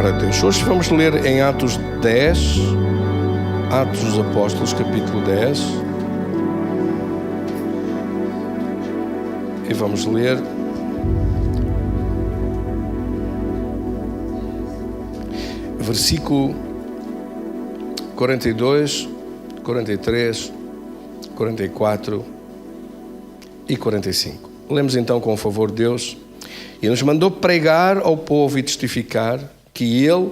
palavra de Deus. Hoje vamos ler em Atos 10, Atos dos Apóstolos, capítulo 10. E vamos ler versículo 42, 43, 44 e 45. Lemos então com o favor de Deus. E nos mandou pregar ao povo e testificar que Ele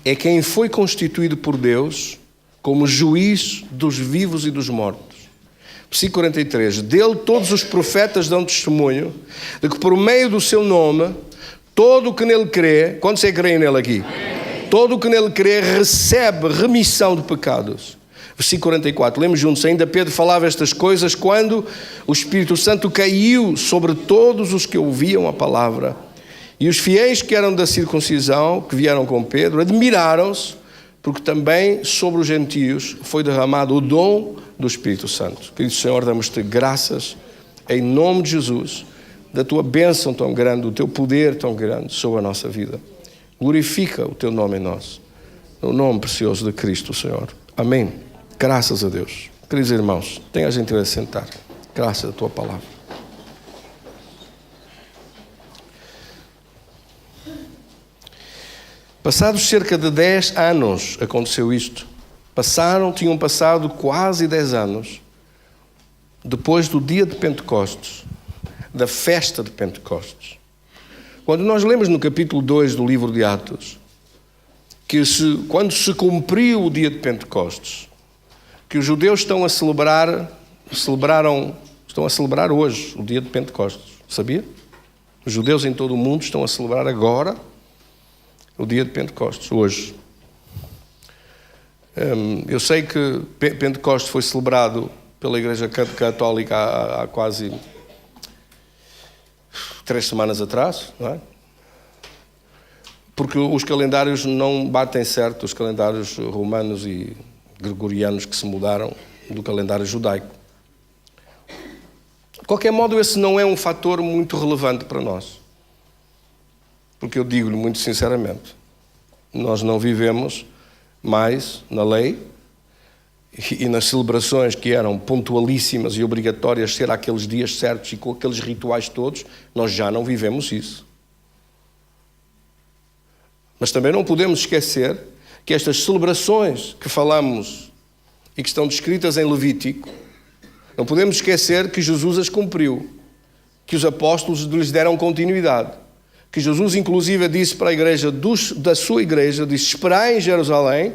é quem foi constituído por Deus como juiz dos vivos e dos mortos. Versículo 43. Dele todos os profetas dão testemunho de que por meio do seu nome, todo o que nele crê, quando você crê nele aqui? Todo o que nele crê recebe remissão de pecados. Versículo 44, lemos juntos, ainda Pedro falava estas coisas quando o Espírito Santo caiu sobre todos os que ouviam a palavra. E os fiéis que eram da circuncisão, que vieram com Pedro, admiraram-se, porque também sobre os gentios foi derramado o dom do Espírito Santo. Querido Senhor, damos-te graças, em nome de Jesus, da tua bênção tão grande, do teu poder tão grande sobre a nossa vida. Glorifica o teu nome em nós, no nome precioso de Cristo, Senhor. Amém. Graças a Deus. Queridos irmãos, tenha a gentileza de sentar. Graças à tua palavra. Passados cerca de 10 anos aconteceu isto. Tinham passado quase 10 anos depois do dia de Pentecostes, da festa de Pentecostes. Quando nós lemos no capítulo 2 do livro de Atos, que quando se cumpriu o dia de Pentecostes, que os judeus estão a celebrar hoje o dia de Pentecostes. Sabia? Os judeus em todo o mundo estão a celebrar agora o dia de Pentecostes, hoje. Eu sei que Pentecostes foi celebrado pela Igreja Católica há quase 3 semanas atrás, não é? Porque os calendários não batem certo, os calendários romanos e gregorianos que se mudaram do calendário judaico. De qualquer modo, esse não é um fator muito relevante para nós. Porque eu digo-lhe muito sinceramente, nós não vivemos mais na lei e nas celebrações que eram pontualíssimas e obrigatórias ser aqueles dias certos e com aqueles rituais todos, nós já não vivemos isso. Mas também não podemos esquecer que estas celebrações que falamos e que estão descritas em Levítico, não podemos esquecer que Jesus as cumpriu, que os apóstolos lhes deram continuidade, que Jesus inclusive disse para a igreja da sua igreja, disse, esperai em Jerusalém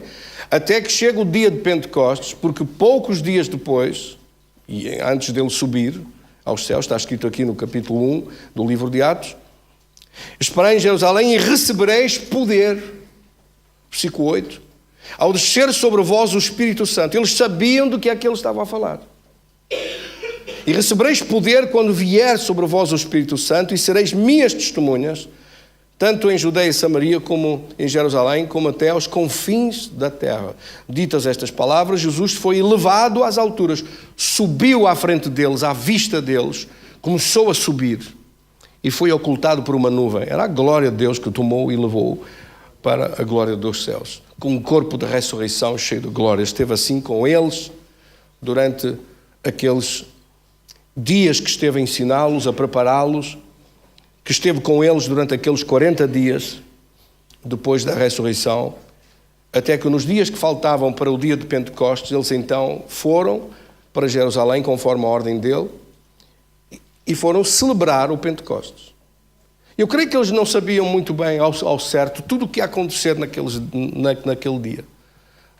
até que chegue o dia de Pentecostes, porque poucos dias depois, e antes dele subir aos céus, está escrito aqui no capítulo 1 do livro de Atos, esperai em Jerusalém e recebereis poder. Versículo 8. Ao descer sobre vós o Espírito Santo. Eles sabiam do que é que ele estava a falar. E recebereis poder quando vier sobre vós o Espírito Santo e sereis minhas testemunhas, tanto em Judeia e Samaria como em Jerusalém, como até aos confins da terra. Ditas estas palavras, Jesus foi elevado às alturas, subiu à frente deles, à vista deles, começou a subir e foi ocultado por uma nuvem. Era a glória de Deus que o tomou e levou para a glória dos céus. Com um corpo de ressurreição cheio de glória. Esteve assim com eles durante aqueles dias que esteve a ensiná-los, a prepará-los, que esteve com eles durante aqueles 40 dias depois da ressurreição, até que nos dias que faltavam para o dia de Pentecostes, eles então foram para Jerusalém, conforme a ordem dele, e foram celebrar o Pentecostes. Eu creio que eles não sabiam muito bem ao certo tudo o que ia acontecer naquele dia.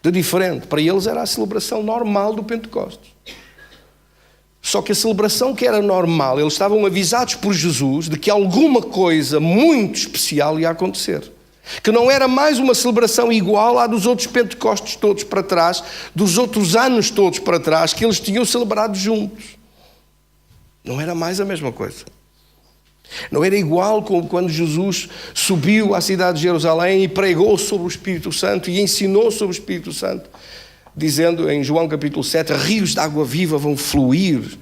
De diferente. Para eles era a celebração normal do Pentecostes. Só que a celebração que era normal, eles estavam avisados por Jesus de que alguma coisa muito especial ia acontecer. Que não era mais uma celebração igual à dos outros Pentecostes todos para trás, dos outros anos todos para trás, que eles tinham celebrado juntos. Não era mais a mesma coisa. Não era igual como quando Jesus subiu à cidade de Jerusalém e pregou sobre o Espírito Santo e ensinou sobre o Espírito Santo, dizendo em João capítulo 7, rios de água viva vão fluir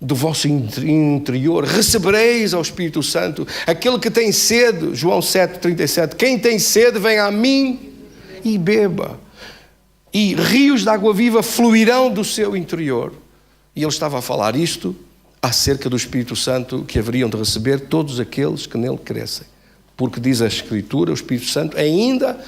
do vosso interior, recebereis ao Espírito Santo. Aquele que tem sede, João 7,37, quem tem sede, venha a mim e beba. E rios de água viva fluirão do seu interior. E ele estava a falar isto acerca do Espírito Santo que haveriam de receber todos aqueles que nele crescem. Porque diz a Escritura, o Espírito Santo ainda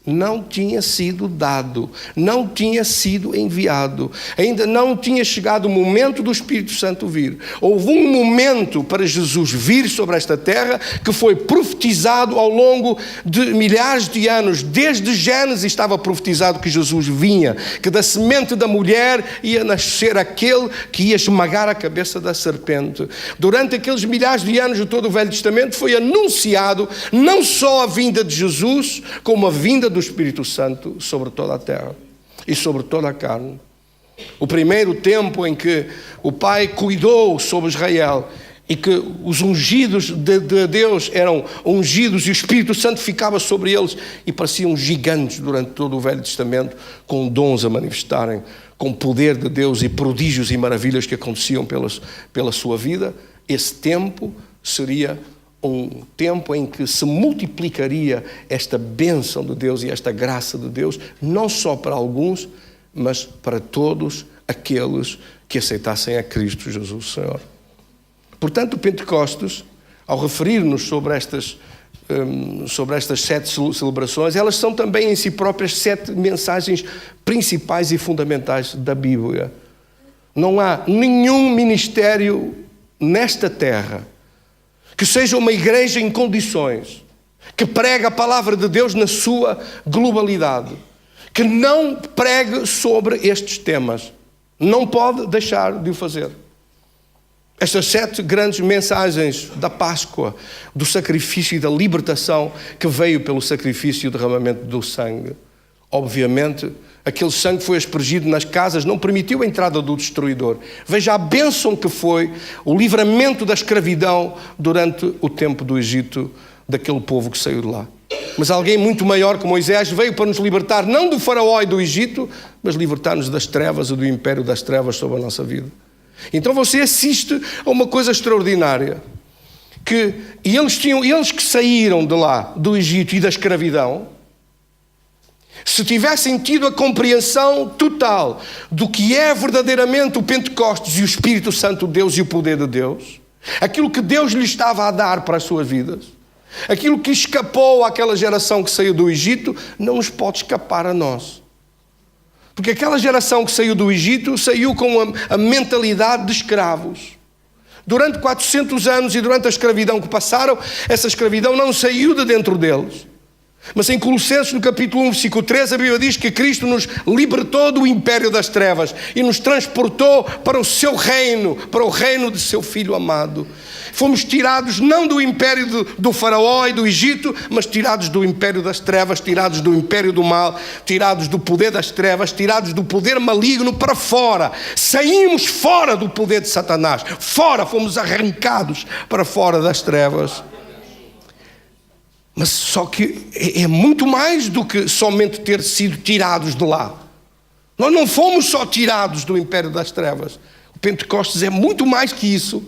não tinha sido dado, não tinha sido enviado, ainda não tinha chegado o momento do Espírito Santo vir. Houve um momento para Jesus vir sobre esta terra que foi profetizado ao longo de milhares de anos. Desde Gênesis estava profetizado que Jesus vinha, que da semente da mulher ia nascer aquele que ia esmagar a cabeça da serpente. Durante aqueles milhares de anos de todo o Velho Testamento foi anunciado não só a vinda de Jesus, como a vinda do Espírito Santo sobre toda a terra e sobre toda a carne. O primeiro tempo em que o Pai cuidou sobre Israel e que os ungidos de Deus eram ungidos e o Espírito Santo ficava sobre eles e pareciam gigantes durante todo o Velho Testamento, com dons a manifestarem, com poder de Deus e prodígios e maravilhas que aconteciam pela sua vida. Esse tempo seria um tempo em que se multiplicaria esta bênção de Deus e esta graça de Deus, não só para alguns, mas para todos aqueles que aceitassem a Cristo Jesus Senhor. Portanto, o Pentecostes, ao referir-nos sobre estas 7 celebrações, elas são também em si próprias 7 mensagens principais e fundamentais da Bíblia. Não há nenhum ministério nesta terra que seja uma igreja em condições, que pregue a palavra de Deus na sua globalidade, que não pregue sobre estes temas. Não pode deixar de o fazer. Estas 7 grandes mensagens da Páscoa, do sacrifício e da libertação que veio pelo sacrifício e o derramamento do sangue. Obviamente, aquele sangue foi aspergido nas casas, não permitiu a entrada do destruidor. Veja a bênção que foi o livramento da escravidão durante o tempo do Egito, daquele povo que saiu de lá. Mas alguém muito maior que Moisés veio para nos libertar, não do faraó e do Egito, mas libertar-nos das trevas e do império das trevas sobre a nossa vida. Então você assiste a uma coisa extraordinária. Eles que saíram de lá, do Egito e da escravidão, se tivessem tido a compreensão total do que é verdadeiramente o Pentecostes e o Espírito Santo de Deus e o poder de Deus, aquilo que Deus lhe estava a dar para as suas vidas, aquilo que escapou àquela geração que saiu do Egito, não nos pode escapar a nós. Porque aquela geração que saiu do Egito saiu com a mentalidade de escravos. Durante 400 anos e durante a escravidão que passaram, essa escravidão não saiu de dentro deles. Mas em Colossenses, no capítulo 1, versículo 3, a Bíblia diz que Cristo nos libertou do império das trevas e nos transportou para o seu reino, para o reino de seu Filho amado. Fomos tirados não do império do faraó e do Egito, mas tirados do império das trevas, tirados do império do mal, tirados do poder das trevas, tirados do poder maligno para fora. Saímos fora do poder de Satanás, fomos arrancados para fora das trevas. Mas só que é muito mais do que somente ter sido tirados de lá. Nós não fomos só tirados do império das trevas. O Pentecostes é muito mais que isso.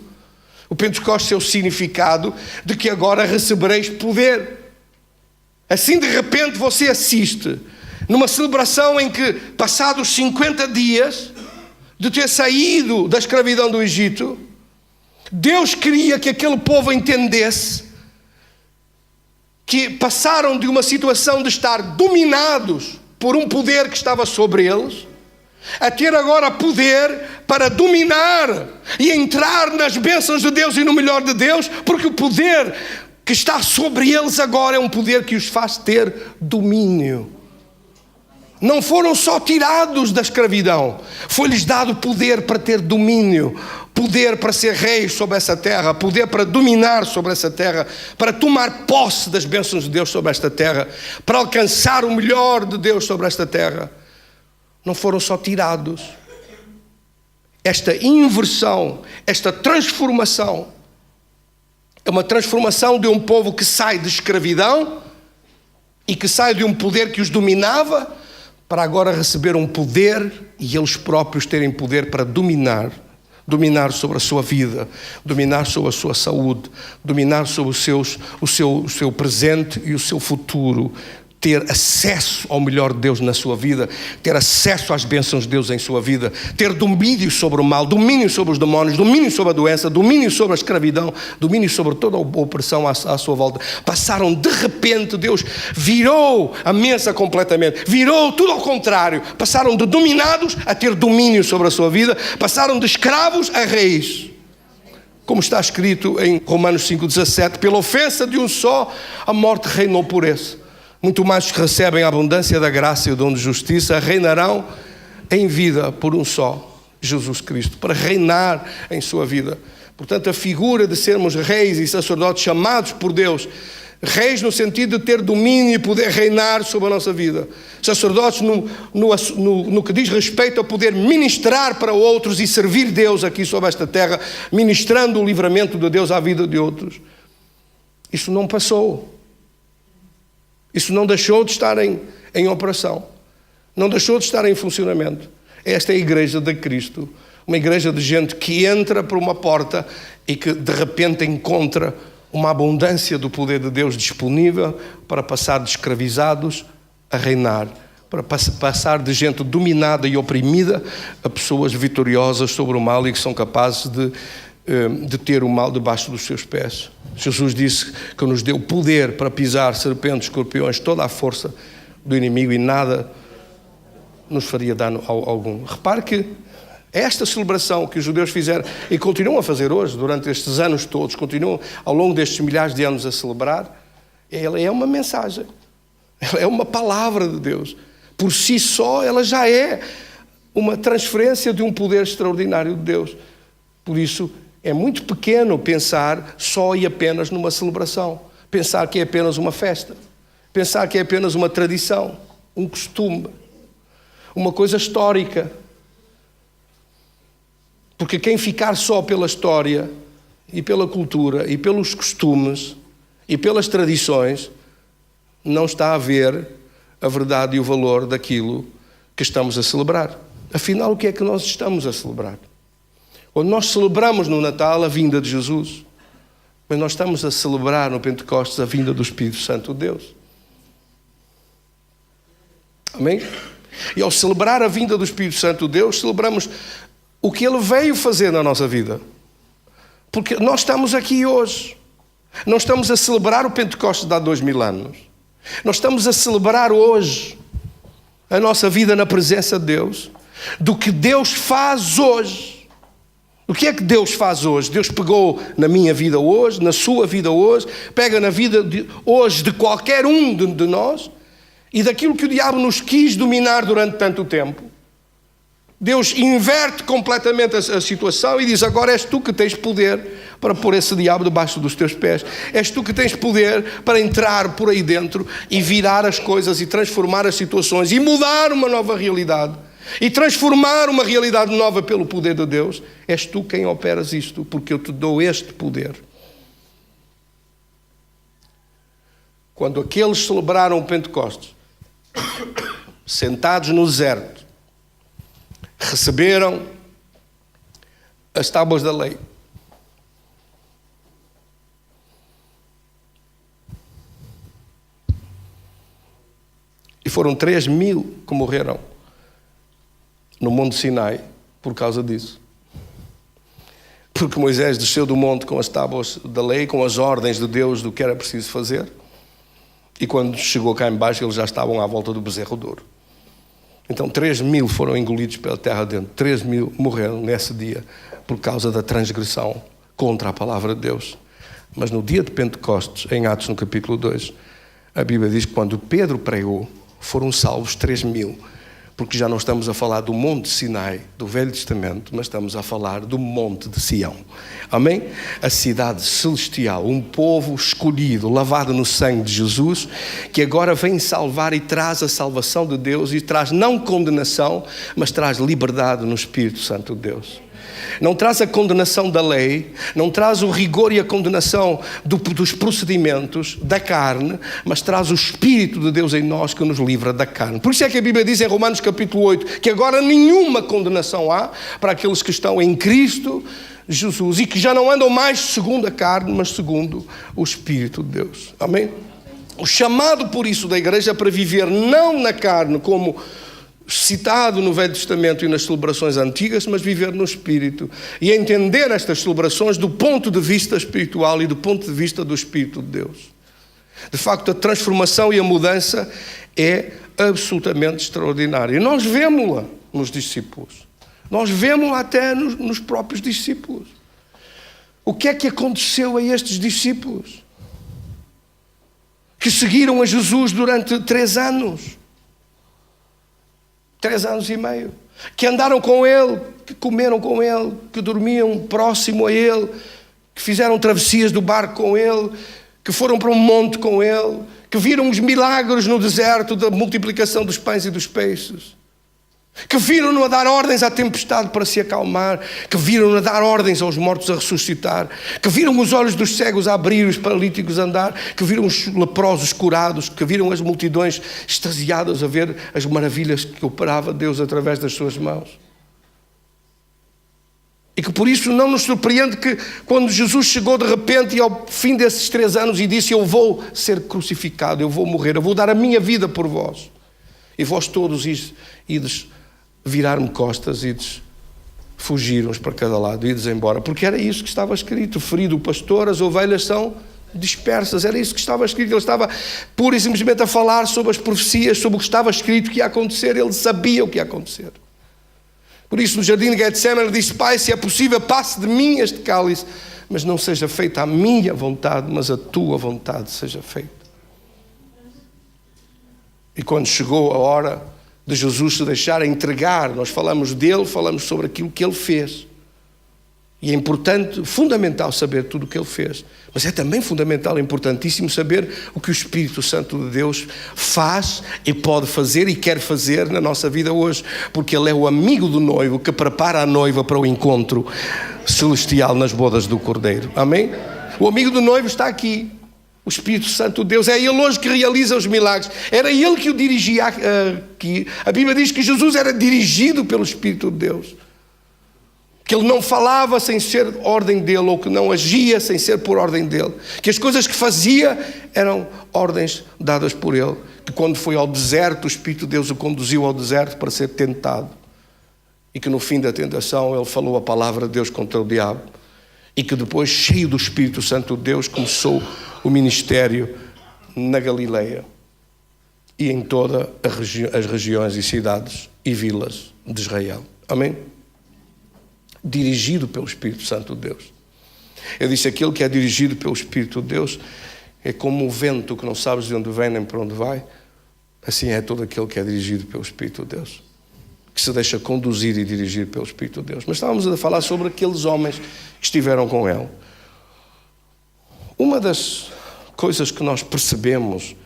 O Pentecostes é o significado de que agora recebereis poder. Assim de repente você assiste numa celebração em que, passados 50 dias de ter saído da escravidão do Egito, Deus queria que aquele povo entendesse que passaram de uma situação de estar dominados por um poder que estava sobre eles, a ter agora poder para dominar e entrar nas bênçãos de Deus e no melhor de Deus, porque o poder que está sobre eles agora é um poder que os faz ter domínio. Não foram só tirados da escravidão, foi-lhes dado poder para ter domínio, poder para ser reis sobre essa terra, poder para dominar sobre essa terra, para tomar posse das bênçãos de Deus sobre esta terra, para alcançar o melhor de Deus sobre esta terra. Não foram só tirados. Esta inversão, esta transformação, é uma transformação de um povo que sai de escravidão e que sai de um poder que os dominava, para agora receber um poder e eles próprios terem poder para dominar dominar sobre a sua vida, dominar sobre a sua saúde, dominar sobre o seu presente e o seu futuro, ter acesso ao melhor de Deus na sua vida, ter acesso às bênçãos de Deus em sua vida, ter domínio sobre o mal, domínio sobre os demónios, domínio sobre a doença, domínio sobre a escravidão, domínio sobre toda a opressão à sua volta. Passaram de repente, Deus virou a mesa completamente, virou tudo ao contrário. Passaram de dominados a ter domínio sobre a sua vida, passaram de escravos a reis. Como está escrito em Romanos 5,17, pela ofensa de um só, a morte reinou por esse. Muito mais os que recebem a abundância da graça e o dom de justiça reinarão em vida por um só, Jesus Cristo, para reinar em sua vida. Portanto, a figura de sermos reis e sacerdotes chamados por Deus, reis no sentido de ter domínio e poder reinar sobre a nossa vida. Sacerdotes no que diz respeito a poder ministrar para outros e servir Deus aqui sobre esta terra, ministrando o livramento de Deus à vida de outros. Isso não passou. Isso não deixou de estar em operação. Não deixou de estar em funcionamento. Esta é a igreja de Cristo. Uma igreja de gente que entra por uma porta e que de repente encontra uma abundância do poder de Deus disponível para passar de escravizados a reinar. Para passar de gente dominada e oprimida a pessoas vitoriosas sobre o mal e que são capazes de ter o mal debaixo dos seus pés. Jesus disse que nos deu poder para pisar serpentes, escorpiões, toda a força do inimigo e nada nos faria dano algum. Repare que esta celebração que os judeus fizeram e continuam a fazer hoje, durante estes anos todos, continuam ao longo destes milhares de anos a celebrar, ela é uma mensagem, ela é uma palavra de Deus. Por si só, ela já é uma transferência de um poder extraordinário de Deus. Por isso, é muito pequeno pensar só e apenas numa celebração. Pensar que é apenas uma festa. Pensar que é apenas uma tradição, um costume, uma coisa histórica. Porque quem ficar só pela história e pela cultura e pelos costumes e pelas tradições não está a ver a verdade e o valor daquilo que estamos a celebrar. Afinal, o que é que nós estamos a celebrar? Quando nós celebramos no Natal a vinda de Jesus, mas nós estamos a celebrar no Pentecostes a vinda do Espírito Santo de Deus. Amém? E ao celebrar a vinda do Espírito Santo de Deus, celebramos o que Ele veio fazer na nossa vida. Porque nós estamos aqui hoje. Não estamos a celebrar o Pentecostes de há 2000 anos. Nós estamos a celebrar hoje a nossa vida na presença de Deus, do que Deus faz hoje. O que é que Deus faz hoje? Deus pegou na minha vida hoje, na sua vida hoje, pega na vida hoje de qualquer um de nós e daquilo que o diabo nos quis dominar durante tanto tempo. Deus inverte completamente a situação e diz: agora és tu que tens poder para pôr esse diabo debaixo dos teus pés. És tu que tens poder para entrar por aí dentro e virar as coisas e transformar as situações e mudar uma nova realidade. E transformar uma realidade nova pelo poder de Deus. És tu quem operas isto, porque eu te dou este poder. Quando aqueles celebraram o Pentecostes, sentados no deserto, receberam as tábuas da lei. E foram 3.000 que morreram no Monte Sinai por causa disso. Porque Moisés desceu do monte com as tábuas da lei, com as ordens de Deus do que era preciso fazer. E quando chegou cá em baixo, eles já estavam à volta do bezerro de ouro. Então 3.000 foram engolidos pela terra dentro. 3.000 morreram nesse dia por causa da transgressão contra a palavra de Deus. Mas no dia de Pentecostes, em Atos no capítulo 2, a Bíblia diz que quando Pedro pregou, foram salvos 3.000. Porque já não estamos a falar do Monte Sinai, do Velho Testamento, mas estamos a falar do Monte de Sião. Amém? A cidade celestial, um povo escolhido, lavado no sangue de Jesus, que agora vem salvar e traz a salvação de Deus e traz não condenação, mas traz liberdade no Espírito Santo de Deus. não traz a condenação da lei, não traz o rigor e a condenação dos procedimentos da carne, mas traz o Espírito de Deus em nós que nos livra da carne. Por isso é que a Bíblia diz em Romanos capítulo 8 que agora nenhuma condenação há para aqueles que estão em Cristo Jesus e que já não andam mais segundo a carne, mas segundo o Espírito de Deus. Amém? O chamado por isso da igreja é para viver não na carne, como citado no Velho Testamento e nas celebrações antigas, mas viver no Espírito e entender estas celebrações do ponto de vista espiritual e do ponto de vista do Espírito de Deus. De facto, a transformação e a mudança é absolutamente extraordinária. E nós vemos-la nos discípulos. Nós vemos-la até nos próprios discípulos. O que é que aconteceu a estes discípulos? Que seguiram a Jesus durante 3 anos. 3 anos e meio. Que andaram com Ele, que comeram com Ele, que dormiam próximo a Ele, que fizeram travessias do barco com Ele, que foram para um monte com Ele, que viram os milagres no deserto da multiplicação dos pães e dos peixes, que viram-no a dar ordens à tempestade para se acalmar, que viram-no a dar ordens aos mortos a ressuscitar, que viram os olhos dos cegos a abrir, os paralíticos a andar, que viram os leprosos curados, que viram as multidões extasiadas a ver as maravilhas que operava Deus através das suas mãos. E que por isso não nos surpreende que quando Jesus chegou de repente e ao fim desses 3 anos e disse: eu vou ser crucificado, eu vou morrer, eu vou dar a minha vida por vós, e vós todos ides virar-me costas, ides fugir uns para cada lado, ides embora, porque era isso que estava escrito: ferido o pastor, as ovelhas são dispersas. Era isso que estava escrito. Ele estava pura e simplesmente a falar sobre as profecias, sobre o que estava escrito que ia acontecer. Ele sabia o que ia acontecer. Por isso, no jardim de Getsemane, ele disse: Pai, se é possível, passe de mim este cálice, mas não seja feita a minha vontade, mas a tua vontade seja feita. E quando chegou a hora de Jesus se deixar entregar, nós falamos dele, falamos sobre aquilo que ele fez. E é importante, fundamental saber tudo o que ele fez. Mas é também fundamental, importantíssimo saber o que o Espírito Santo de Deus faz e pode fazer e quer fazer na nossa vida hoje. Porque ele é o amigo do noivo que prepara a noiva para o encontro celestial nas bodas do Cordeiro. Amém? O amigo do noivo está aqui. O Espírito Santo de Deus. É Ele hoje que realiza os milagres. Era Ele que o dirigia aqui. A Bíblia diz que Jesus era dirigido pelo Espírito de Deus. Que Ele não falava sem ser ordem dEle, ou que não agia sem ser por ordem dEle. Que as coisas que fazia eram ordens dadas por Ele. Que quando foi ao deserto, o Espírito de Deus o conduziu ao deserto para ser tentado. E que no fim da tentação Ele falou a palavra de Deus contra o diabo. E que depois, cheio do Espírito Santo de Deus, começou o ministério na Galileia e em todas as regiões e cidades e vilas de Israel. Amém? Dirigido pelo Espírito Santo de Deus. Eu disse: aquele que é dirigido pelo Espírito de Deus é como o vento que não sabes de onde vem nem para onde vai. Assim é todo aquele que é dirigido pelo Espírito de Deus, que se deixa conduzir e dirigir pelo Espírito de Deus. Mas estávamos a falar sobre aqueles homens que estiveram com ele. Uma das coisas que nós percebemos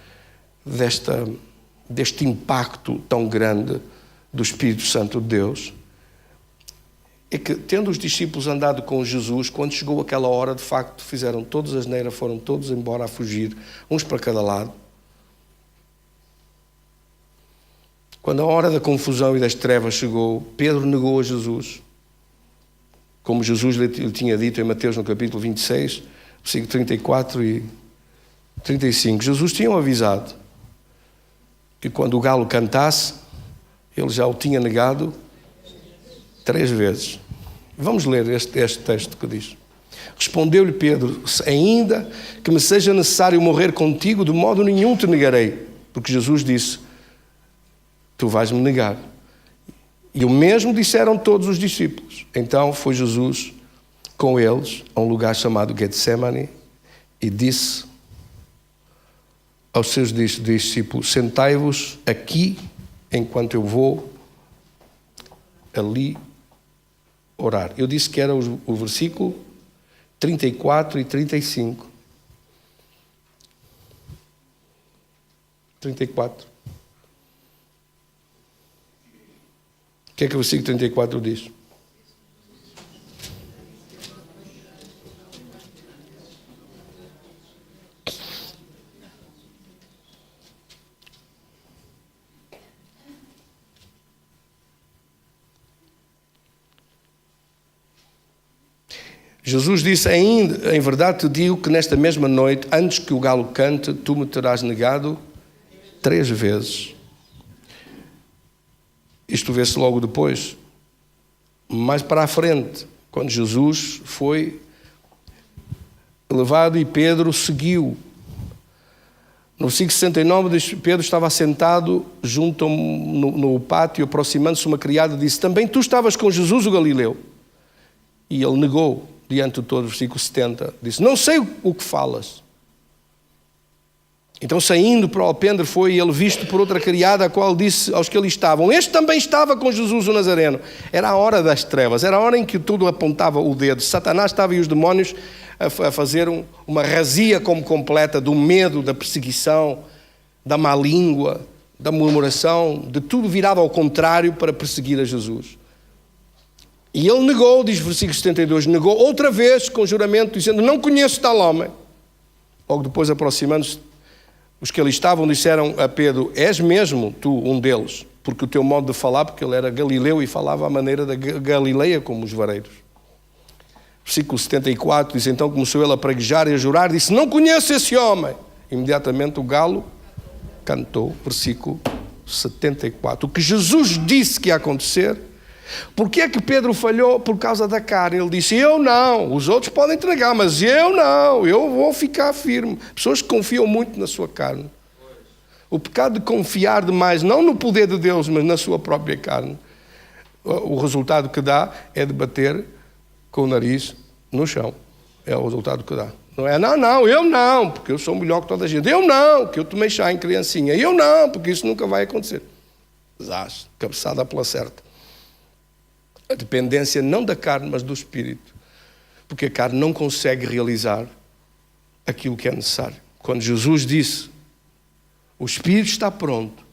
deste impacto tão grande do Espírito Santo de Deus é que, tendo os discípulos andado com Jesus, quando chegou aquela hora, de facto, fizeram todos asneira, foram todos embora a fugir, uns para cada lado. Quando a hora da confusão e das trevas chegou, Pedro negou a Jesus, como Jesus lhe tinha dito em Mateus no capítulo 26, versículo 34 e 35. Jesus tinha avisado que quando o galo cantasse, ele já o tinha negado 3 vezes. Vamos ler este texto que diz: respondeu-lhe Pedro: ainda que me seja necessário morrer contigo, de modo nenhum te negarei. Porque Jesus disse: tu vais-me negar. E o mesmo disseram todos os discípulos. Então foi Jesus com eles a um lugar chamado Getsemane e disse aos seus discípulos: sentai-vos aqui enquanto eu vou ali orar. Eu disse que era o versículo 34 e 35. 34. O que é que o versículo 34 diz? Jesus disse: ainda, em verdade te digo que nesta mesma noite, antes que o galo cante, tu me terás negado 3 vezes. Isto vê-se logo depois, mais para a frente, quando Jesus foi levado e Pedro seguiu. No versículo 69 diz: Pedro estava assentado junto no pátio, aproximando-se uma criada, disse: também tu estavas com Jesus o Galileu? E ele negou diante de todos. Versículo 70 disse: não sei o que falas. Então, saindo para o alpendre, foi ele visto por outra criada, a qual disse aos que ali estavam: este também estava com Jesus o Nazareno. Era a hora das trevas, era a hora em que tudo apontava o dedo. Satanás estava e os demónios a fazer uma razia como completa do medo, da perseguição, da má língua, da murmuração, de tudo virado ao contrário para perseguir a Jesus. E ele negou, diz o versículo 72, negou outra vez com juramento, dizendo: não conheço tal homem. Logo depois, aproximando-se, os que ali estavam disseram a Pedro: és mesmo tu um deles? Porque o teu modo de falar, porque ele era galileu e falava à maneira da Galileia, como os vareiros. Versículo 74 diz: então começou ele a praguejar e a jurar, disse: não conheço esse homem. Imediatamente o galo cantou. Versículo 74. O que Jesus disse que ia acontecer. Porque é que Pedro falhou? Por causa da carne. Ele disse: eu não, os outros podem entregar, mas eu não, eu vou ficar firme. Pessoas que confiam muito na sua carne. O pecado de confiar demais, não no poder de Deus, mas na sua própria carne, o resultado que dá é de bater com o nariz no chão. É o resultado que dá. Não é: não, eu não, porque eu sou melhor que toda a gente. Eu não, porque eu tomei chá em criancinha. Eu não, porque isso nunca vai acontecer. Desastre, cabeçada pela certa. A dependência não da carne, mas do Espírito. Porque a carne não consegue realizar aquilo que é necessário. Quando Jesus disse: o Espírito está pronto,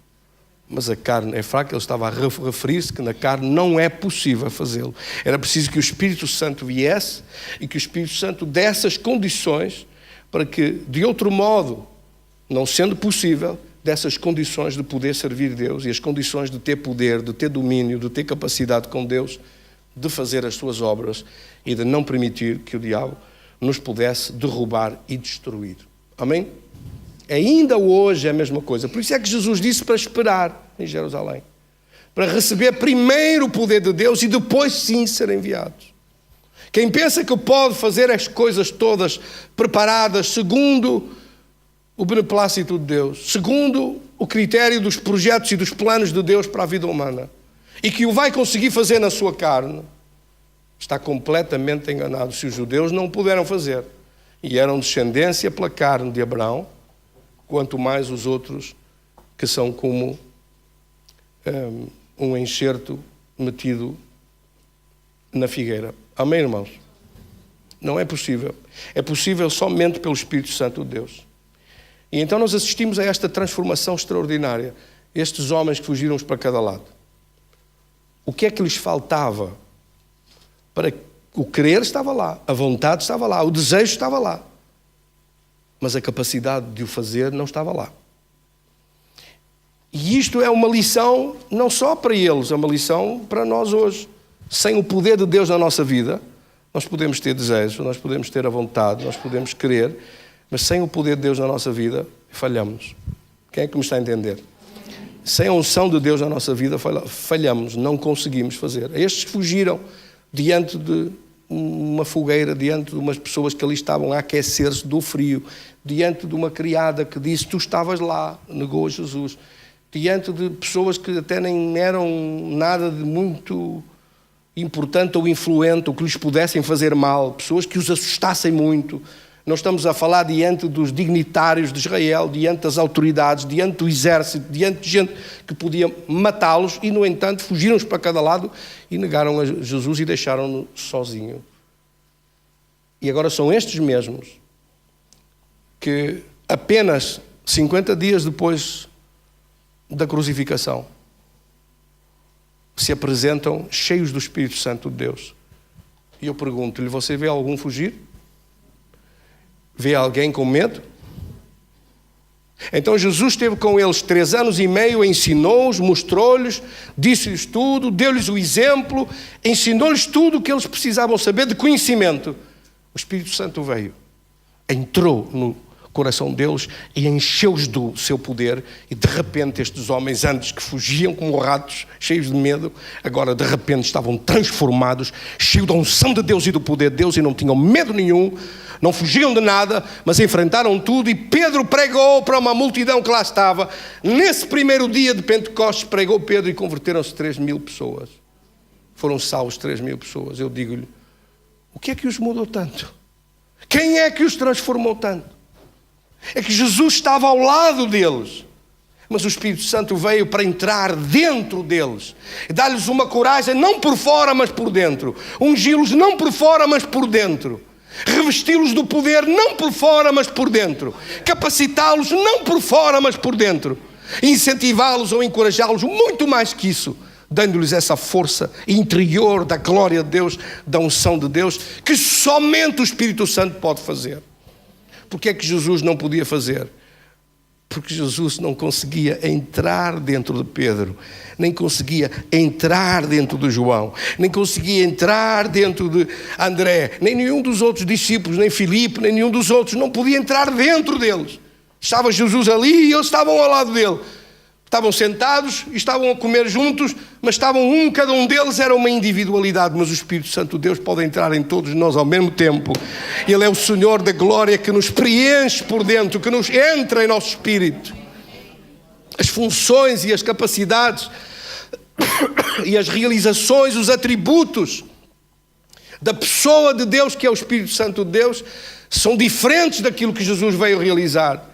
mas a carne é fraca, ele estava a referir-se que na carne não é possível fazê-lo. Era preciso que o Espírito Santo viesse e que o Espírito Santo desse as condições para que, de outro modo, não sendo possível, dessas condições de poder servir Deus e as condições de ter poder, de ter domínio, de ter capacidade com Deus, de fazer as suas obras e de não permitir que o diabo nos pudesse derrubar e destruir. Amém? Ainda hoje é a mesma coisa. Por isso é que Jesus disse para esperar em Jerusalém, para receber primeiro o poder de Deus e depois sim ser enviados. Quem pensa que pode fazer as coisas todas preparadas segundo o beneplácito de Deus, segundo o critério dos projetos e dos planos de Deus para a vida humana, e que o vai conseguir fazer na sua carne, está completamente enganado. Se os judeus não o puderam fazer e eram descendência pela carne de Abraão, quanto mais os outros que são como um enxerto metido na figueira. Amém, irmãos? Não é possível. É possível somente pelo Espírito Santo de Deus. E então nós assistimos a esta transformação extraordinária. Estes homens que fugiram para cada lado. O que é que lhes faltava? O querer estava lá, a vontade estava lá, o desejo estava lá. Mas a capacidade de o fazer não estava lá. E isto é uma lição não só para eles, é uma lição para nós hoje. Sem o poder de Deus na nossa vida, nós podemos ter desejos, nós podemos ter a vontade, nós podemos querer, mas sem o poder de Deus na nossa vida, falhamos. Quem é que me está a entender? Sem a unção de Deus na nossa vida, falhamos, não conseguimos fazer. Estes fugiram diante de uma fogueira, diante de umas pessoas que ali estavam a aquecer-se do frio, diante de uma criada que disse: tu estavas lá, negou Jesus, diante de pessoas que até nem eram nada de muito importante ou influente, ou que lhes pudessem fazer mal, pessoas que os assustassem muito. Não estamos a falar diante dos dignitários de Israel, diante das autoridades, diante do exército, diante de gente que podia matá-los e, no entanto, fugiram para cada lado e negaram a Jesus e deixaram-no sozinho. E agora são estes mesmos que apenas 50 dias depois da crucificação se apresentam cheios do Espírito Santo de Deus. E eu pergunto-lhe: você vê algum fugir? Vê alguém com medo? Então Jesus esteve com eles 3 anos e meio, ensinou-os, mostrou-lhes, disse-lhes tudo, deu-lhes o exemplo, ensinou-lhes tudo o que eles precisavam saber de conhecimento. O Espírito Santo veio, entrou no coração deles e encheu-os do seu poder, e de repente estes homens, antes que fugiam como ratos, cheios de medo, agora de repente estavam transformados, cheios da unção de Deus e do poder de Deus, e não tinham medo nenhum, não fugiam de nada, mas enfrentaram tudo. E Pedro pregou para uma multidão que lá estava. Nesse primeiro dia de Pentecostes pregou Pedro e converteram-se 3.000 pessoas. Foram salvos 3.000 pessoas. Eu digo-lhe, o que é que os mudou tanto? Quem é que os transformou tanto? É que Jesus estava ao lado deles, mas o Espírito Santo veio para entrar dentro deles e dar-lhes uma coragem, não por fora mas por dentro, ungi-los não por fora mas por dentro, revesti-los do poder não por fora mas por dentro, capacitá-los não por fora mas por dentro, incentivá-los ou encorajá-los, muito mais que isso, dando-lhes essa força interior da glória de Deus, da unção de Deus, que somente o Espírito Santo pode fazer. Porque é que Jesus não podia fazer? Porque Jesus não conseguia entrar dentro de Pedro, nem conseguia entrar dentro de João, nem conseguia entrar dentro de André, nem nenhum dos outros discípulos, nem Filipe, nem nenhum dos outros, não podia entrar dentro deles. Estava Jesus ali e eles estavam ao lado dele. Estavam sentados e estavam a comer juntos, mas cada um deles era uma individualidade, mas o Espírito Santo de Deus pode entrar em todos nós ao mesmo tempo. Ele é o Senhor da glória que nos preenche por dentro, que nos entra em nosso espírito. As funções e as capacidades e as realizações, os atributos da pessoa de Deus, que é o Espírito Santo de Deus, são diferentes daquilo que Jesus veio realizar.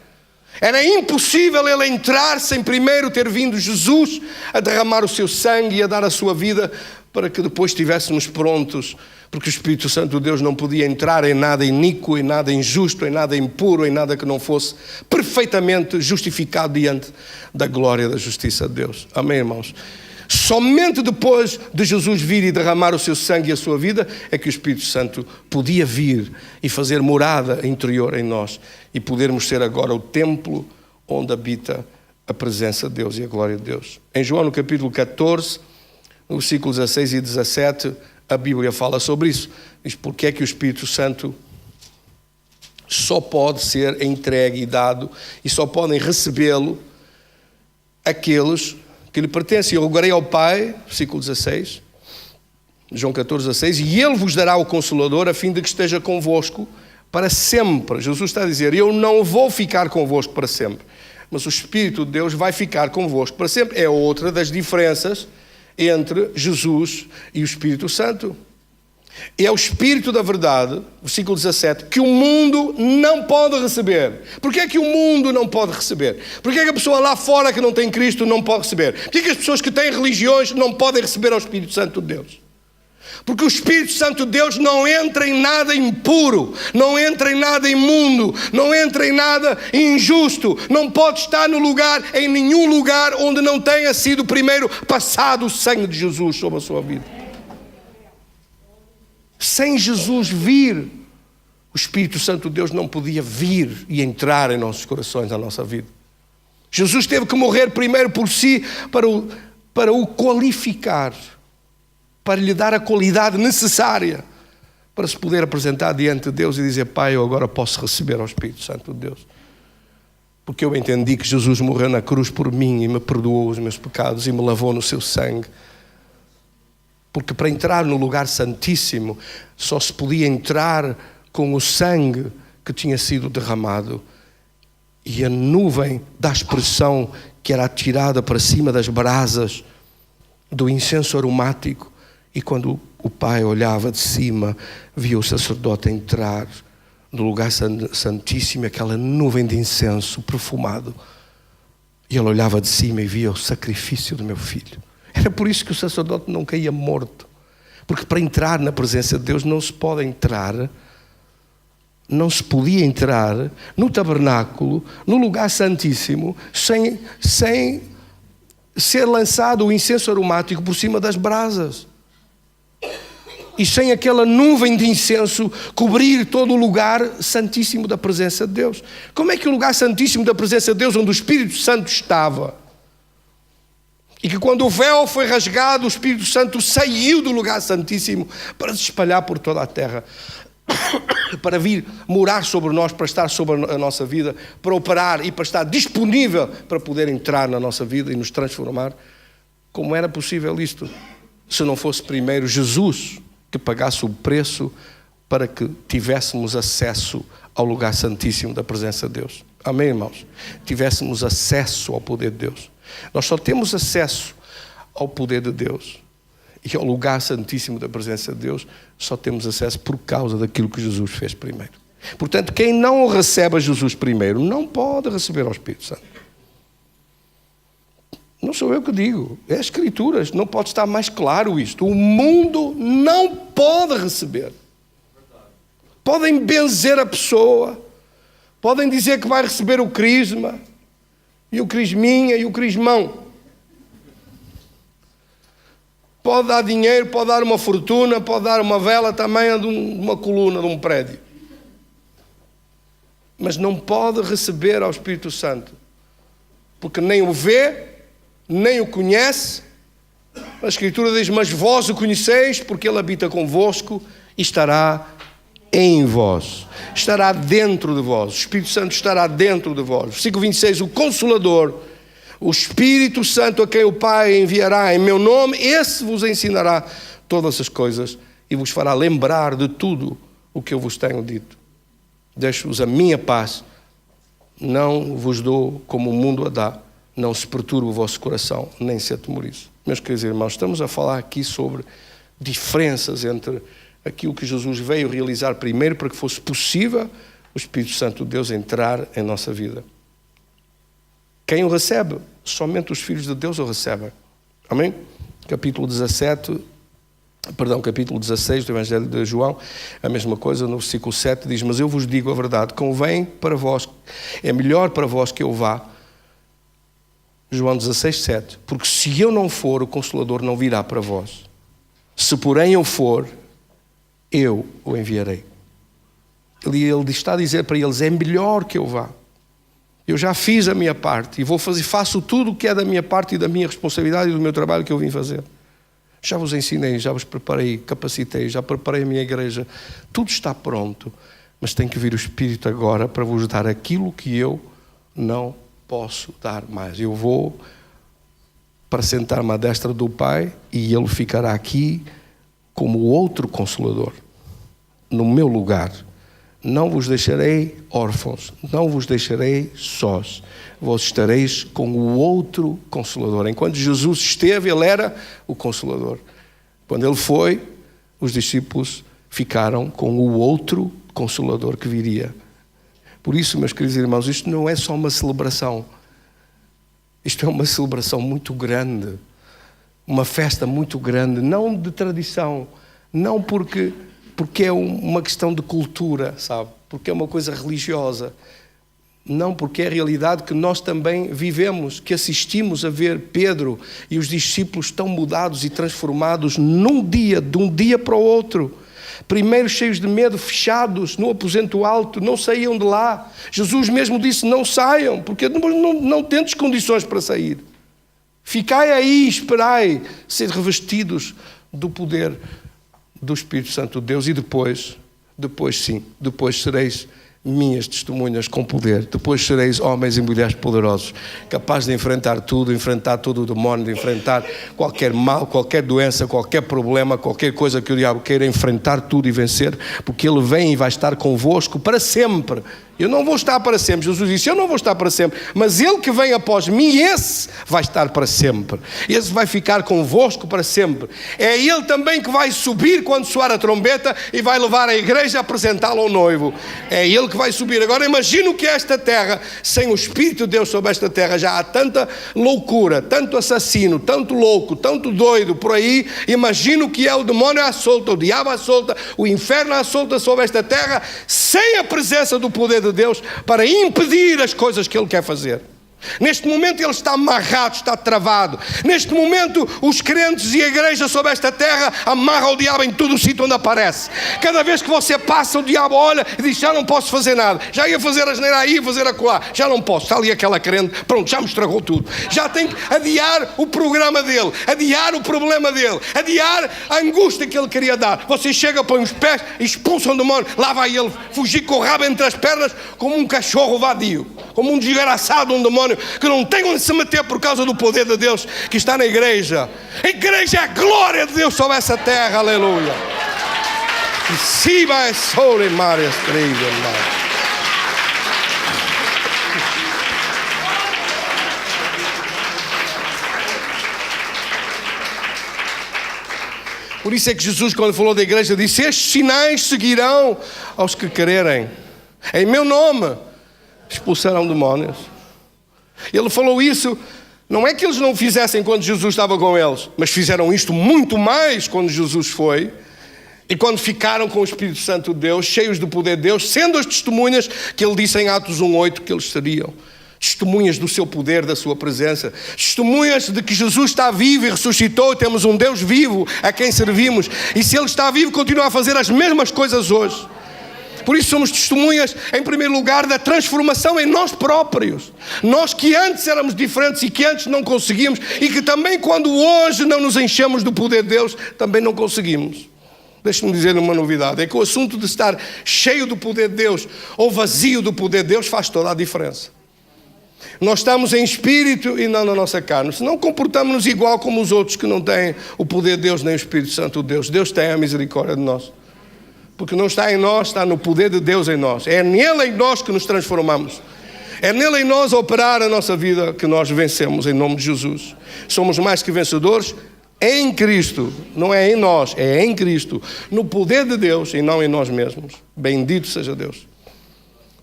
Era impossível ele entrar sem primeiro ter vindo Jesus a derramar o seu sangue e a dar a sua vida para que depois estivéssemos prontos, porque o Espírito Santo de Deus não podia entrar em nada iníquo, em nada injusto, em nada impuro, em nada que não fosse perfeitamente justificado diante da glória da justiça de Deus. Amém, irmãos? Somente depois de Jesus vir e derramar o seu sangue e a sua vida é que o Espírito Santo podia vir e fazer morada interior em nós e podermos ser agora o templo onde habita a presença de Deus e a glória de Deus. Em João, no capítulo 14, no versículos 16 e 17, a Bíblia fala sobre isso. Diz porque é que o Espírito Santo só pode ser entregue e dado e só podem recebê-lo aqueles que lhe pertencem. Eu rogarei ao Pai, versículo 16, João 14, 16, e Ele vos dará o Consolador a fim de que esteja convosco para sempre. Jesus está a dizer, eu não vou ficar convosco para sempre, mas o Espírito de Deus vai ficar convosco para sempre. É outra das diferenças entre Jesus e o Espírito Santo. É o Espírito da verdade, versículo 17, que o mundo não pode receber. Porquê é que o mundo não pode receber? Porquê é que a pessoa lá fora que não tem Cristo não pode receber? Porquê é que as pessoas que têm religiões não podem receber ao Espírito Santo de Deus? Porque o Espírito Santo de Deus não entra em nada impuro, não entra em nada imundo, não entra em nada injusto, não pode estar em nenhum lugar onde não tenha sido primeiro passado o sangue de Jesus sobre a sua vida. Sem Jesus vir, o Espírito Santo de Deus não podia vir e entrar em nossos corações, na nossa vida. Jesus teve que morrer primeiro por si para o qualificar, para lhe dar a qualidade necessária para se poder apresentar diante de Deus e dizer, Pai, eu agora posso receber ao Espírito Santo de Deus. Porque eu entendi que Jesus morreu na cruz por mim e me perdoou os meus pecados e me lavou no seu sangue. Porque para entrar no lugar santíssimo só se podia entrar com o sangue que tinha sido derramado. E a nuvem da expressão que era atirada para cima das brasas do incenso aromático. E quando o Pai olhava de cima, via o sacerdote entrar no lugar santíssimo, aquela nuvem de incenso perfumado. E ele olhava de cima e via o sacrifício do meu filho. Era por isso que o sacerdote não caía morto. Porque para entrar na presença de Deus não se podia entrar no tabernáculo, no lugar santíssimo, sem ser lançado o incenso aromático por cima das brasas. E sem aquela nuvem de incenso cobrir todo o lugar santíssimo da presença de Deus. Como é que o lugar santíssimo da presença de Deus, onde o Espírito Santo estava, e que quando o véu foi rasgado, o Espírito Santo saiu do lugar santíssimo para se espalhar por toda a terra. para vir morar sobre nós, para estar sobre a nossa vida, para operar e para estar disponível para poder entrar na nossa vida e nos transformar. Como era possível isto se não fosse primeiro Jesus que pagasse o preço para que tivéssemos acesso ao lugar santíssimo da presença de Deus? Amém, irmãos? Tivéssemos acesso ao poder de Deus. Nós só temos acesso ao poder de Deus e ao lugar santíssimo da presença de Deus, só temos acesso por causa daquilo que Jesus fez primeiro. Portanto, quem não recebe a Jesus primeiro, não pode receber ao Espírito Santo. Não sou eu que digo, é as Escrituras, não pode estar mais claro isto. O mundo não pode receber. Podem benzer a pessoa, podem dizer que vai receber o crisma, e o crisminha, e o crismão. Pode dar dinheiro, pode dar uma fortuna, pode dar uma vela também de uma coluna de um prédio. Mas não pode receber ao Espírito Santo, porque nem o vê, nem o conhece. A Escritura diz, mas vós o conheceis, porque Ele habita convosco e estará em vós. Estará dentro de vós. O Espírito Santo estará dentro de vós. Versículo 26, o Consolador, o Espírito Santo a quem o Pai enviará em meu nome, esse vos ensinará todas as coisas e vos fará lembrar de tudo o que eu vos tenho dito. Deixo-vos a minha paz, não vos dou como o mundo a dá. Não se perturbe o vosso coração, nem se atemorize. Meus queridos irmãos, estamos a falar aqui sobre diferenças entre aquilo que Jesus veio realizar primeiro para que fosse possível o Espírito Santo de Deus entrar em nossa vida. Quem o recebe? Somente os filhos de Deus o recebem. Amém? Capítulo 16 do Evangelho de João, a mesma coisa, no versículo 7 diz, mas eu vos digo a verdade, convém para vós, é melhor para vós que eu vá. João 16, 7, porque se eu não for, o Consolador não virá para vós. Se porém eu for, eu o enviarei. Ele está a dizer para eles, é melhor que eu vá. Eu já fiz a minha parte e faço tudo o que é da minha parte e da minha responsabilidade e do meu trabalho que eu vim fazer. Já vos ensinei, já vos preparei, capacitei, já preparei a minha igreja. Tudo está pronto, mas tem que vir o Espírito agora para vos dar aquilo que eu não posso dar mais. Eu vou para sentar-me à destra do Pai e Ele ficará aqui como outro Consolador, no meu lugar. Não vos deixarei órfãos, não vos deixarei sós. Vós estareis com o outro Consolador. Enquanto Jesus esteve, Ele era o Consolador. Quando Ele foi, os discípulos ficaram com o outro Consolador que viria. Por isso, meus queridos irmãos, isto não é só uma celebração. Isto é uma celebração muito grande. Uma festa muito grande, não de tradição, não porque é uma questão de cultura, sabe? Porque é uma coisa religiosa. Não, porque é a realidade que nós também vivemos, que assistimos a ver Pedro e os discípulos tão mudados e transformados num dia, de um dia para o outro. Primeiro cheios de medo, fechados no aposento alto, não saíam de lá. Jesus mesmo disse, não saiam, porque não tendes condições para sair. Ficai aí, esperai ser revestidos do poder do Espírito Santo de Deus e depois sereis minhas testemunhas com poder. Depois sereis homens e mulheres poderosos, capazes de enfrentar tudo, enfrentar todo o demónio, de enfrentar qualquer mal, qualquer doença, qualquer problema, qualquer coisa que o diabo queira, enfrentar tudo e vencer, porque Ele vem e vai estar convosco para sempre. Eu não vou estar para sempre. Jesus disse, eu não vou estar para sempre, mas Ele que vem após mim, esse vai estar para sempre. Esse vai ficar convosco para sempre. É Ele também que vai subir quando soar a trombeta e vai levar a igreja a apresentá-lo ao noivo. É Ele que vai subir. Agora imagino que esta terra, sem o Espírito de Deus sobre esta terra, já há tanta loucura, tanto assassino, tanto louco, tanto doido por aí. Imagino que é o demónio à solta, o diabo à solta, o inferno à solta sobre esta terra, sem a presença do poder de Deus para impedir as coisas que Ele quer fazer. Neste momento ele está amarrado, está travado. Neste momento os crentes e a igreja sobre esta terra amarram o diabo em todo o sítio onde aparece. Cada vez que você passa, o diabo olha e diz: já não posso fazer nada. Já ia fazer a geneira aí, ia fazer acolá. Já não posso. Está ali aquela crente, pronto, já me estragou tudo. Já tem que adiar o programa dele, adiar o problema dele, adiar a angústia que ele queria dar. Você chega, põe os pés, expulsa o demônio, lá vai ele fugir com o rabo entre as pernas como um cachorro vadio, como um desgraçado, um demônio que não tem onde se meter por causa do poder de Deus que está na igreja. A igreja é a glória de Deus sobre essa terra, aleluia. E se vai sobre Maria Estrela. Por isso é que Jesus, quando falou da igreja, disse: estes sinais seguirão aos que crerem. Em meu nome expulsarão demónios. Ele falou isso, não é que eles não o fizessem quando Jesus estava com eles, mas fizeram isto muito mais quando Jesus foi, e quando ficaram com o Espírito Santo de Deus, cheios do poder de Deus, sendo as testemunhas que ele disse em Atos 1:8 que eles seriam. Testemunhas do seu poder, da sua presença, testemunhas de que Jesus está vivo e ressuscitou, e temos um Deus vivo a quem servimos, e se ele está vivo, continua a fazer as mesmas coisas hoje. Por isso somos testemunhas, em primeiro lugar, da transformação em nós próprios. Nós que antes éramos diferentes e que antes não conseguimos, e que também quando hoje não nos enchemos do poder de Deus, também não conseguimos. Deixe-me dizer uma novidade, é que o assunto de estar cheio do poder de Deus ou vazio do poder de Deus faz toda a diferença. Nós estamos em espírito e não na nossa carne. Se não comportamos-nos igual como os outros que não têm o poder de Deus nem o Espírito Santo de Deus, Deus tem a misericórdia de nós. Porque não está em nós, está no poder de Deus em nós. É nele em nós que nos transformamos. É nele em nós operar a nossa vida que nós vencemos em nome de Jesus. Somos mais que vencedores em Cristo. Não é em nós, é em Cristo. No poder de Deus e não em nós mesmos. Bendito seja Deus.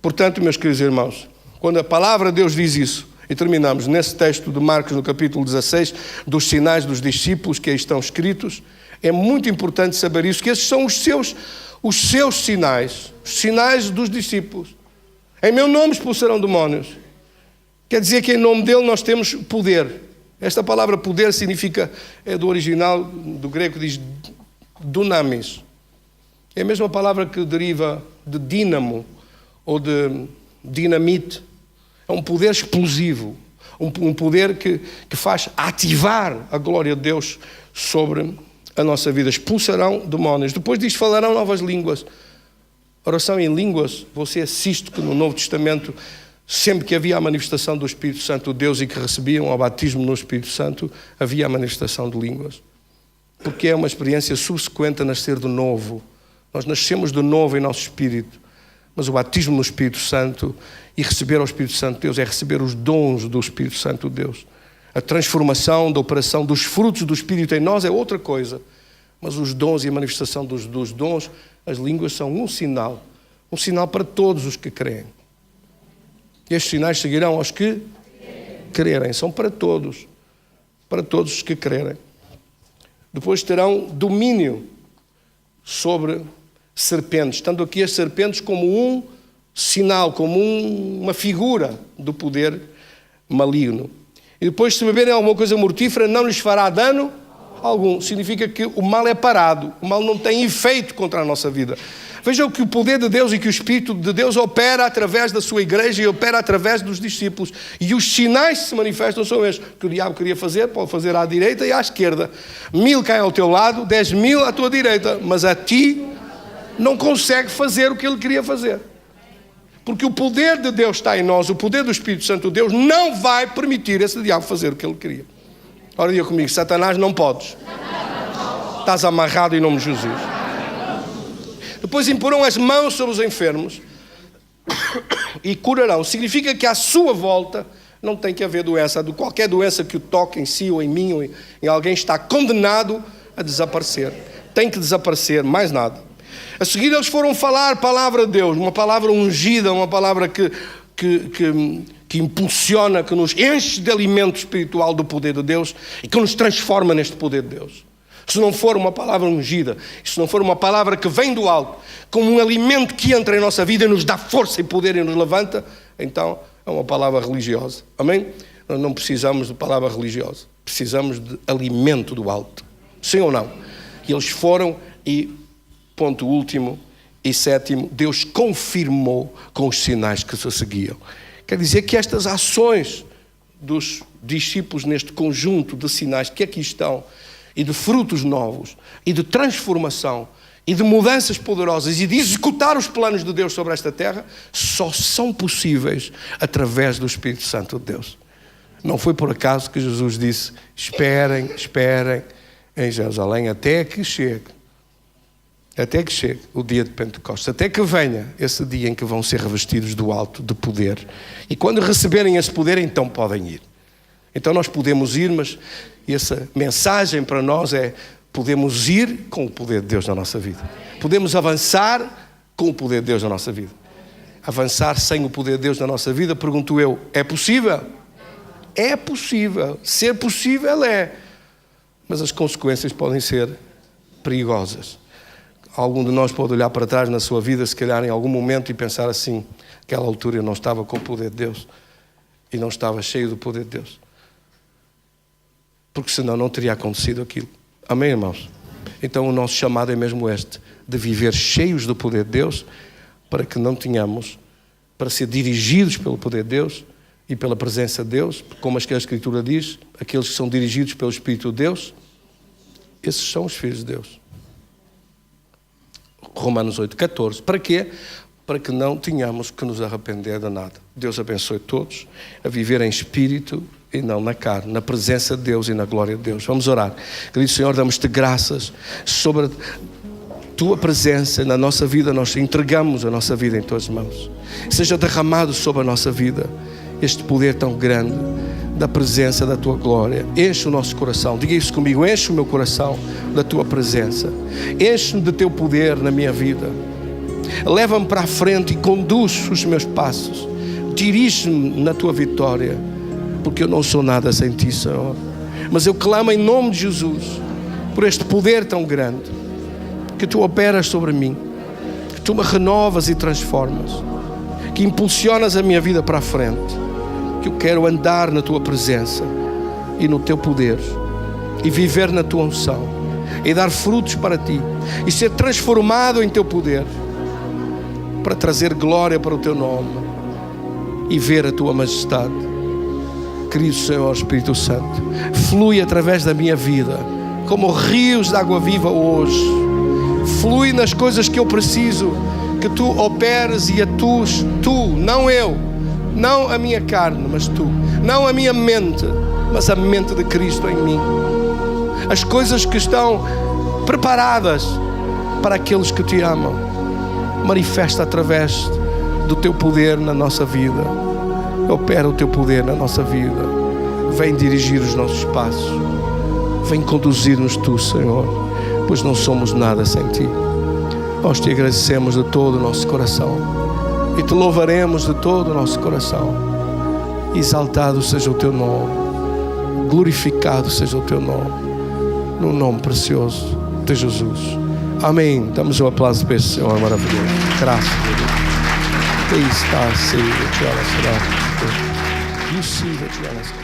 Portanto, meus queridos irmãos, quando a palavra de Deus diz isso, e terminamos nesse texto de Marcos no capítulo 16, dos sinais dos discípulos que aí estão escritos, é muito importante saber isso, que esses são os seus sinais, os sinais dos discípulos. Em meu nome expulsarão demónios. Quer dizer que em nome dele nós temos poder. Esta palavra poder significa, é do original, do grego, diz dunamis. É a mesma palavra que deriva de dínamo ou de dinamite. É um poder explosivo, um poder que faz ativar a glória de Deus sobre a nossa vida. Expulsarão demónios. Depois diz: falarão novas línguas. Oração em línguas, você assiste que no Novo Testamento, sempre que havia a manifestação do Espírito Santo de Deus e que recebiam o batismo no Espírito Santo, havia a manifestação de línguas. Porque é uma experiência subsequente a nascer de novo. Nós nascemos de novo em nosso espírito. Mas o batismo no Espírito Santo e receber o Espírito Santo de Deus é receber os dons do Espírito Santo de Deus. A transformação da operação dos frutos do Espírito em nós é outra coisa. Mas os dons e a manifestação dos dons, as línguas são um sinal para todos os que creem. E estes sinais seguirão aos que crerem. São para todos os que crerem. Depois terão domínio sobre serpentes, tanto aqui as serpentes como um sinal, como uma figura do poder maligno. E depois, se beberem alguma coisa mortífera, não lhes fará dano algum. Significa que o mal é parado, o mal não tem efeito contra a nossa vida. Vejam que o poder de Deus e que o Espírito de Deus opera através da sua igreja e opera através dos discípulos. E os sinais que se manifestam são estes. O que o diabo queria fazer, pode fazer à direita e à esquerda. 1000 caem ao teu lado, 10.000 à tua direita, mas a ti não consegue fazer o que ele queria fazer. Porque o poder de Deus está em nós, o poder do Espírito Santo de Deus não vai permitir esse diabo fazer o que ele queria. Ora, diga comigo: Satanás, não podes. Estás amarrado em nome de Jesus. Depois imporão as mãos sobre os enfermos e curarão. Significa que à sua volta não tem que haver doença. Qualquer doença que o toque em si ou em mim ou em alguém está condenado a desaparecer. Tem que desaparecer, mais nada. A seguir eles foram falar a palavra de Deus, uma palavra ungida, uma palavra que impulsiona, que nos enche de alimento espiritual do poder de Deus e que nos transforma neste poder de Deus. Se não for uma palavra ungida, se não for uma palavra que vem do alto, como um alimento que entra em nossa vida e nos dá força e poder e nos levanta, então é uma palavra religiosa. Amém? Nós não precisamos de palavra religiosa. Precisamos de alimento do alto. Sim ou não? E eles foram e, ponto último e sétimo, Deus confirmou com os sinais que se seguiam. Quer dizer que estas ações dos discípulos neste conjunto de sinais que aqui estão, e de frutos novos, e de transformação, e de mudanças poderosas, e de executar os planos de Deus sobre esta terra, só são possíveis através do Espírito Santo de Deus. Não foi por acaso que Jesus disse: esperem em Jerusalém até que chegue o dia de Pentecostes, até que venha esse dia em que vão ser revestidos do alto de poder. E quando receberem esse poder, então podem ir. Então nós podemos ir, mas essa mensagem para nós é: podemos ir com o poder de Deus na nossa vida. Podemos avançar com o poder de Deus na nossa vida. Avançar sem o poder de Deus na nossa vida, pergunto eu, é possível? É possível. Ser possível é. Mas as consequências podem ser perigosas. Algum de nós pode olhar para trás na sua vida, se calhar em algum momento, e pensar assim: naquela altura eu não estava com o poder de Deus e não estava cheio do poder de Deus, porque senão não teria acontecido aquilo. Amém, irmãos? Então o nosso chamado é mesmo este, de viver cheios do poder de Deus, para que não tenhamos, para ser dirigidos pelo poder de Deus e pela presença de Deus, como a Escritura diz, aqueles que são dirigidos pelo Espírito de Deus, esses são os filhos de Deus. Romanos 8,14. Para quê? Para que não tenhamos que nos arrepender de nada. Deus abençoe todos a viver em espírito e não na carne, na presença de Deus e na glória de Deus. Vamos orar. Querido Senhor, damos-te graças sobre a tua presença na nossa vida. Nós entregamos a nossa vida em tuas mãos. Seja derramado sobre a nossa vida este poder tão grande da presença da tua glória. Enche o nosso coração. Diga isso comigo: enche o meu coração da tua presença. Enche-me de teu poder na minha vida. Leva-me para a frente e conduz os meus passos. Dirige-me na tua vitória, porque eu não sou nada sem ti, Senhor. Mas eu clamo em nome de Jesus por este poder tão grande que tu operas sobre mim, que tu me renovas e transformas, que impulsionas a minha vida para a frente, que eu quero andar na tua presença e no teu poder e viver na tua unção e dar frutos para ti e ser transformado em teu poder para trazer glória para o teu nome e ver a tua majestade. Querido Senhor Espírito Santo, flui através da minha vida como rios de água viva hoje. Flui nas coisas que eu preciso que tu operes e atues, tu, não eu, não a minha carne, mas tu, não a minha mente, mas a mente de Cristo em mim. As coisas que estão preparadas para aqueles que te amam, manifesta através do teu poder na nossa vida. Opera o teu poder na nossa vida. Vem dirigir os nossos passos, vem conduzir-nos tu, Senhor, pois não somos nada sem ti. Nós te agradecemos de todo o nosso coração e te louvaremos de todo o nosso coração. Exaltado seja o teu nome, glorificado seja o teu nome, no nome precioso de Jesus. Amém. Damos um aplauso para esse Senhor maravilhoso. Graças a Deus. Please start seeing that you are a You see that you are a